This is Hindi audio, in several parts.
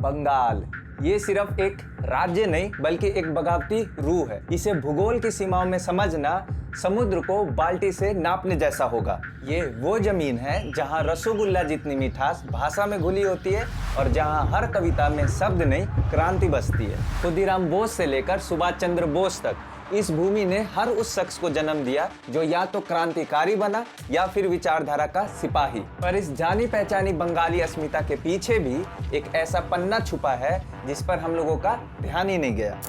बंगाल ये सिर्फ एक राज्य नहीं बल्कि एक बगावती रूह है। इसे भूगोल की सीमाओं में समझना समुद्र को बाल्टी से नापने जैसा होगा। ये वो जमीन है जहाँ रसोगुल्ला जितनी मिठास भाषा में घुली होती है और जहाँ हर कविता में शब्द नहीं क्रांति बसती है। खुदीराम बोस से लेकर सुभाष चंद्र बोस तक इस भूमि ने हर उस शख्स को जन्म दिया जो या तो क्रांतिकारी बना या फिर विचारधारा का सिपाही। पर इस जानी पहचानी बंगाली अस्मिता के पीछे भी एक ऐसा पन्ना छुपा है जिस पर हम लोगों का ध्यान ही नहीं गया।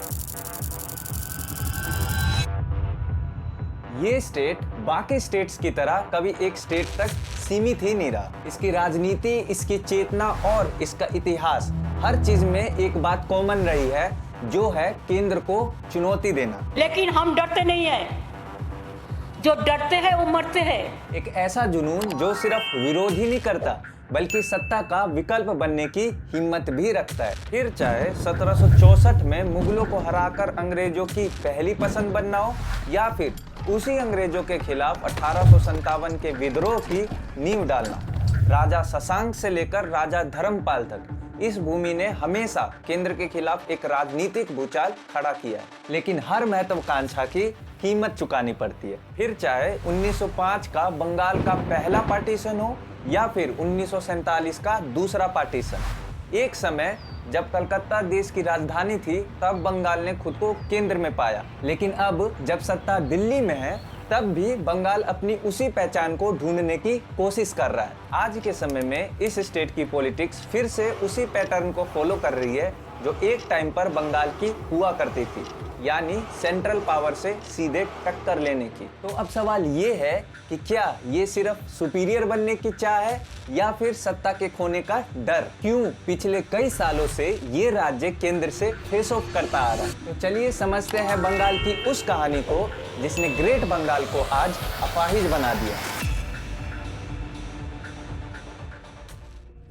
ये स्टेट बाकी स्टेट्स की तरह कभी एक स्टेट तक सीमित ही नहीं रहा। इसकी राजनीति, इसकी चेतना और इसका इतिहास, हर चीज में एक बात कॉमन रही है जो है केंद्र को चुनौती देना। लेकिन हम डरते नहीं हैं। जो डरते हैं वो मरते हैं। एक ऐसा जुनून जो सिर्फ विरोध ही नहीं करता बल्कि सत्ता का विकल्प बनने की हिम्मत भी रखता है। फिर चाहे 1764 में मुगलों को हराकर अंग्रेजों की पहली पसंद बनना हो या फिर उसी अंग्रेजों के खिलाफ 1857 के विद्रोह की नींव डालना। राजा शशांक से लेकर राजा धर्मपाल तक इस भूमि ने हमेशा केंद्र के खिलाफ एक राजनीतिक भूचाल खड़ा किया है, लेकिन हर महत्वाकांक्षा की कीमत चुकानी पड़ती है। फिर चाहे 1905 का बंगाल का पहला पार्टीशन हो या फिर 1947 का दूसरा पार्टीशन। एक समय जब कलकत्ता देश की राजधानी थी तब बंगाल ने खुद को केंद्र में पाया, लेकिन अब जब सत्ता दिल्ली में है तब भी बंगाल अपनी उसी पहचान को ढूंढने की कोशिश कर रहा है। आज के समय में इस स्टेट की पॉलिटिक्स फिर से उसी पैटर्न को फॉलो कर रही है जो एक टाइम पर बंगाल की हुआ करती थी, यानी सेंट्रल पावर से सीधे टक्कर लेने की। तो अब सवाल ये है कि क्या ये सिर्फ सुपीरियर बनने की चाह है या फिर सत्ता के खोने का डर? क्यों पिछले कई सालों से ये राज्य केंद्र से फेस ऑफ करता आ रहा है? तो चलिए समझते हैं बंगाल की उस कहानी को जिसने ग्रेट बंगाल को आज अपाहिज बना दिया।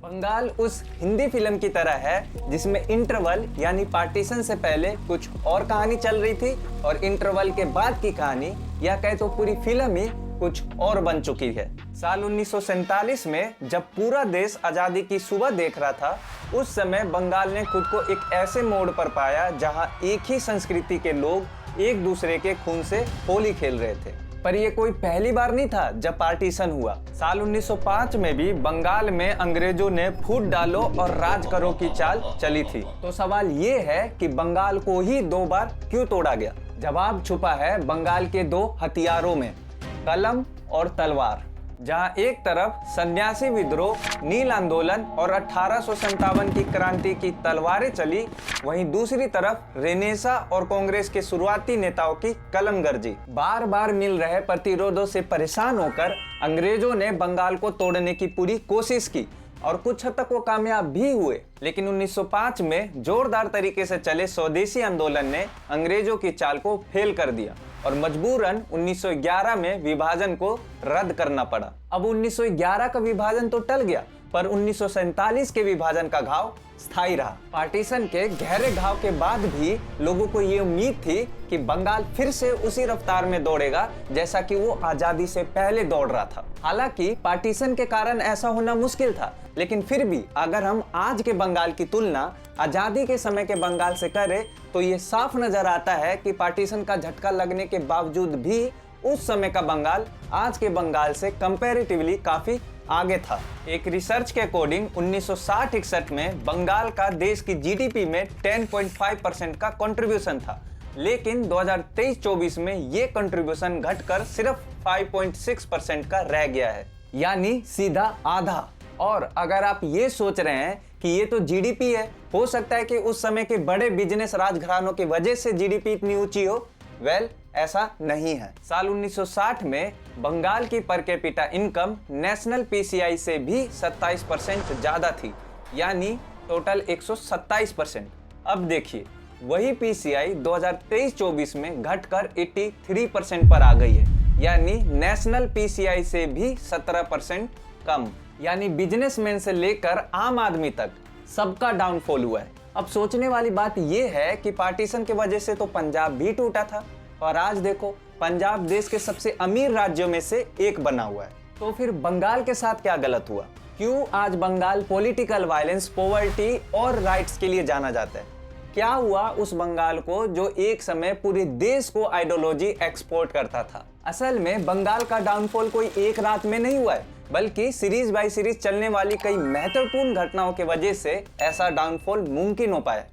बंगाल उस हिंदी फिल्म की तरह है जिसमें इंटरवल यानी पार्टीशन से पहले कुछ और कहानी चल रही थी और इंटरवल के बाद की कहानी या कहे तो पूरी फिल्म ही कुछ और बन चुकी है। साल 1947 में जब पूरा देश आजादी की सुबह देख रहा था, उस समय बंगाल ने खुद को एक ऐसे मोड़ पर पाया जहां एक ही संस्कृति के लोग एक दूसरे के खून से होली खेल रहे थे। पर ये कोई पहली बार नहीं था जब पार्टीशन हुआ। साल 1905 में भी बंगाल में अंग्रेजों ने फूट डालो और राज करो की चाल चली थी। तो सवाल ये है कि बंगाल को ही दो बार क्यों तोड़ा गया? जवाब छुपा है बंगाल के दो हथियारों में, कलम और तलवार। जहां एक तरफ सन्यासी विद्रोह, नील आंदोलन और 1857 की क्रांति की तलवारें चली, वहीं दूसरी तरफ रेनेसा और कांग्रेस के शुरुआती नेताओं की कलम गर्जी। बार बार मिल रहे प्रतिरोधों से परेशान होकर अंग्रेजों ने बंगाल को तोड़ने की पूरी कोशिश की और कुछ हद तक वो कामयाब भी हुए। लेकिन 1905 में जोरदार तरीके से चले स्वदेशी आंदोलन ने अंग्रेजों की चाल को फेल कर दिया और मजबूरन 1911 में विभाजन को रद्द करना पड़ा। अब 1911 का विभाजन तो टल गया, पर 1947 के विभाजन का घाव स्थायी रहा। पार्टीशन के गहरे घाव के बाद भी लोगों को ये उम्मीद थी कि बंगाल फिर से उसी रफ्तार में दौड़ेगा जैसा कि वो आजादी से पहले दौड़ रहा था। हालांकि पार्टीशन के कारण ऐसा होना मुश्किल था, लेकिन फिर भी अगर हम आज के बंगाल की तुलना आजादी के समय के बंगाल से करें तो ये साफ नजर आता है कि पार्टीशन का झटका लगने के बावजूद भी उस समय का बंगाल आज के बंगाल से कंपैरेटिवली काफी आगे था। एक रिसर्च के अकॉर्डिंग 1960-61 में बंगाल का देश की जीडीपी में 10.5% का कंट्रीब्यूशन था, लेकिन 2023-24 में ये कंट्रीब्यूशन घटकर सिर्फ 5.6% का रह गया है, यानी सीधा आधा। और अगर आप ये सोच रहे हैं कि ये तो जीडीपी है, हो सकता है कि उस समय के बड़े बिजनेस राजघरानों की वजह से जीडीपी इतनी ऊंची हो, वेल ऐसा नहीं है। साल 1960 में बंगाल की per capita income national PCI से भी 27% ज्यादा थी, यानी टोटल 127%। अब देखिए वही पीसीआई 2023-24 में घटकर 83% पर आ गई है, यानी नेशनल पीसीआई से भी 17% कम। यानी बिजनेसमैन से लेकर आम आदमी तक सबका डाउनफॉल हुआ है। अब सोचने वाली बात यह है कि पार्टीशन की वजह से तो पंजाब भी टूटा था और आज देखो पंजाब देश के सबसे अमीर राज्यों में से एक बना हुआ है। तो फिर बंगाल के साथ क्या गलत हुआ? क्यों आज बंगाल पॉलिटिकल वायलेंस, पॉवर्टी और राइट्स के लिए जाना जाता है? क्या हुआ उस बंगाल को जो एक समय पूरे देश को आइडियोलॉजी एक्सपोर्ट करता था? असल में बंगाल का डाउनफॉल कोई एक रात में नहीं हुआ है, बल्कि सीरीज बाय सीरीज चलने वाली कई महत्वपूर्ण घटनाओं की वजह से ऐसा डाउनफॉल मुमकिन हो पाया।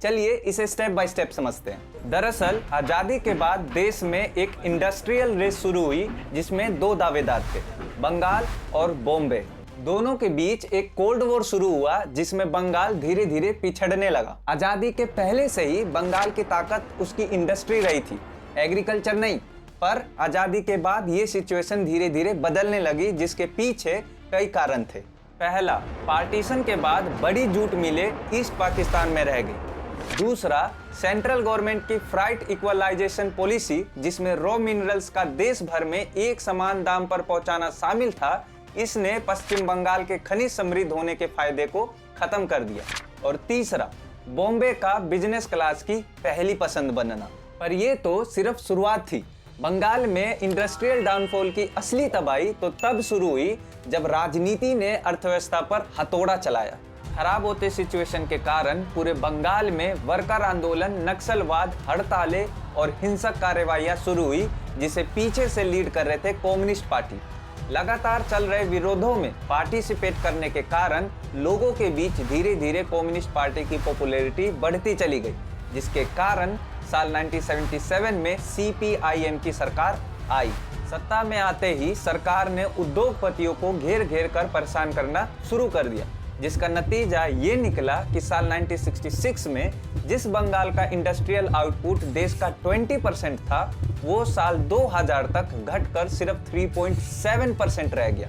चलिए इसे स्टेप बाय स्टेप समझते हैं। दरअसल आजादी के बाद देश में एक इंडस्ट्रियल रेस शुरू हुई जिसमें दो दावेदार थे, बंगाल और बॉम्बे। दोनों के बीच एक कोल्ड वॉर शुरू हुआ जिसमें बंगाल धीरे धीरे पिछड़ने लगा। आजादी के पहले से ही बंगाल की ताकत उसकी इंडस्ट्री रही थी, एग्रीकल्चर नहीं। पर आजादी के बाद ये सिचुएशन धीरे धीरे बदलने लगी, जिसके पीछे कई कारण थे। पहला, पार्टीशन के बाद बड़ी जूट मिलें ईस्ट पाकिस्तान में रह गई। दूसरा, सेंट्रल गवर्नमेंट की फ्राइट इक्वलाइजेशन पॉलिसी, जिसमें रॉ मिनरल्स का देश भर में एक समान दाम पर पहुंचाना शामिल था, इसने पश्चिम बंगाल के खनिज समृद्ध होने के फायदे को खत्म कर दिया। और तीसरा, बॉम्बे का बिजनेस क्लास की पहली पसंद बनना। पर यह तो सिर्फ शुरुआत थी। बंगाल में इंडस्ट्रियल डाउनफॉल की असली तबाही तो तब शुरू हुई जब राजनीति ने अर्थव्यवस्था पर हथौड़ा चलाया। खराब होते सिचुएशन के कारण पूरे बंगाल में वर्कर आंदोलन, नक्सलवाद, हड़तालें और हिंसक कार्रवाइयां शुरू हुई, जिसे पीछे से लीड कर रहे थे कम्युनिस्ट पार्टी। लगातार चल रहे विरोधों में पार्टिसिपेट करने के कारण लोगों के बीच धीरे धीरे कम्युनिस्ट पार्टी की पॉपुलैरिटी बढ़ती चली गई, जिसके कारण साल 1977 में CPIM की सरकार आई। सत्ता में आते ही सरकार ने उद्योगपतियों को घेर घेर कर परेशान करना शुरू कर दिया, जिसका नतीजा ये निकला कि साल 1966 में जिस बंगाल का इंडस्ट्रियल आउटपुट देश का 20% था, वो साल 2000 तक घटकर सिर्फ 3.7% रह गया।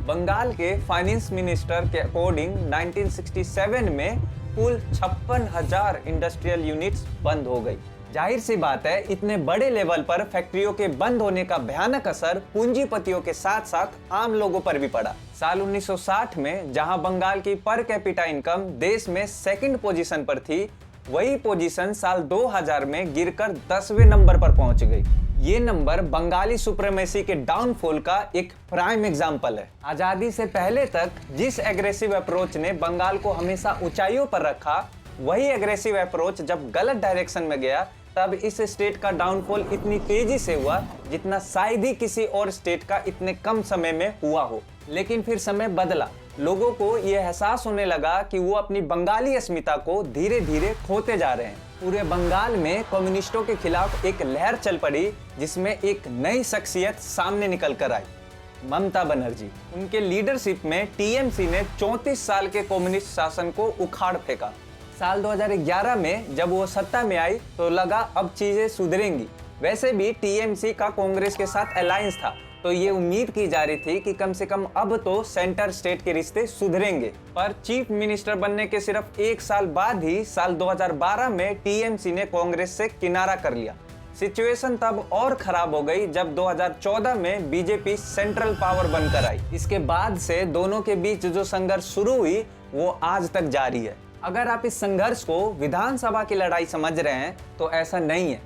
बंगाल के फाइनेंस मिनिस्टर के अकॉर्डिंग 1967 में कुल 56,000 इंडस्ट्रियल यूनिट्स बंद हो गई। जाहिर सी बात है, इतने बड़े लेवल पर फैक्ट्रियों के बंद होने का भयानक असर पूंजीपतियों के साथ साथ आम लोगों पर भी पड़ा। साल 1960 में जहां बंगाल की पर कैपिटा इनकम देश में सेकंड पोजीशन पर थी, वही पोजीशन साल 2000 में गिरकर 10वें नंबर पर पहुंच गई। ये नंबर बंगाली सुप्रीमेसी के डाउनफॉल का एक प्राइम एग्जाम्पल है। आजादी से पहले तक जिस एग्रेसिव अप्रोच ने बंगाल को हमेशा ऊंचाइयों पर रखा, वही एग्रेसिव अप्रोच जब गलत डायरेक्शन में गया, तब इस स्टेट का डाउनफॉल इतनी तेजी से हुआ जितना शायद ही किसी और स्टेट का इतने कम समय में हुआ हो। लेकिन फिर समय बदला। लोगों को यह एहसास होने लगा कि वो अपनी बंगाली अस्मिता को धीरे धीरे खोते जा रहे हैं। पूरे बंगाल में कम्युनिस्टों के खिलाफ एक लहर चल पड़ी, जिसमें एक नई शख्सियत सामने निकल कर आई, ममता बनर्जी। उनके लीडरशिप में TMC ने 34 साल के कम्युनिस्ट शासन को उखाड़ फेंका। साल 2011 में जब वो सत्ता में आई तो लगा अब चीजें सुधरेंगी। वैसे भी TMC का कांग्रेस के साथ अलायंस था, तो ये उम्मीद की जा रही थी कि कम से कम अब तो सेंटर स्टेट के रिश्ते सुधरेंगे। पर चीफ मिनिस्टर बनने के सिर्फ एक साल बाद ही साल 2012 में TMC ने कांग्रेस से किनारा कर लिया। सिचुएशन तब और खराब हो गई जब 2014 में बीजेपी सेंट्रल पावर बनकर आई। इसके बाद से दोनों के बीच जो संघर्ष शुरू हुई वो आज तक जारी है। अगर आप इस संघर्ष को विधानसभा की लड़ाई समझ रहे हैं तो ऐसा नहीं है।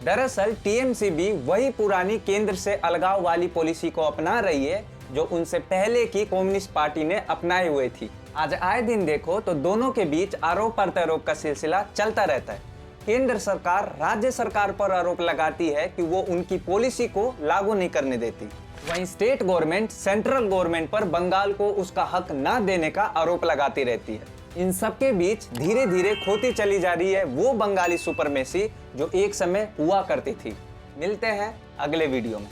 दरअसल TMC भी वही पुरानी केंद्र से अलगाव वाली पॉलिसी को अपना रही है जो उनसे पहले की कम्युनिस्ट पार्टी ने अपनाए हुए थी। आज आए दिन देखो तो दोनों के बीच आरोप प्रत्यारोप का सिलसिला चलता रहता है। केंद्र सरकार राज्य सरकार पर आरोप लगाती है कि वो उनकी पॉलिसी को लागू नहीं करने देती, वहीं स्टेट गवर्नमेंट सेंट्रल गवर्नमेंट पर बंगाल को उसका हक न देने का आरोप लगाती रहती है। इन सबके बीच धीरे धीरे खोती चली जा रही है वो बंगाली सुपरमेसी जो एक समय हुआ करती थी। मिलते हैं अगले वीडियो में।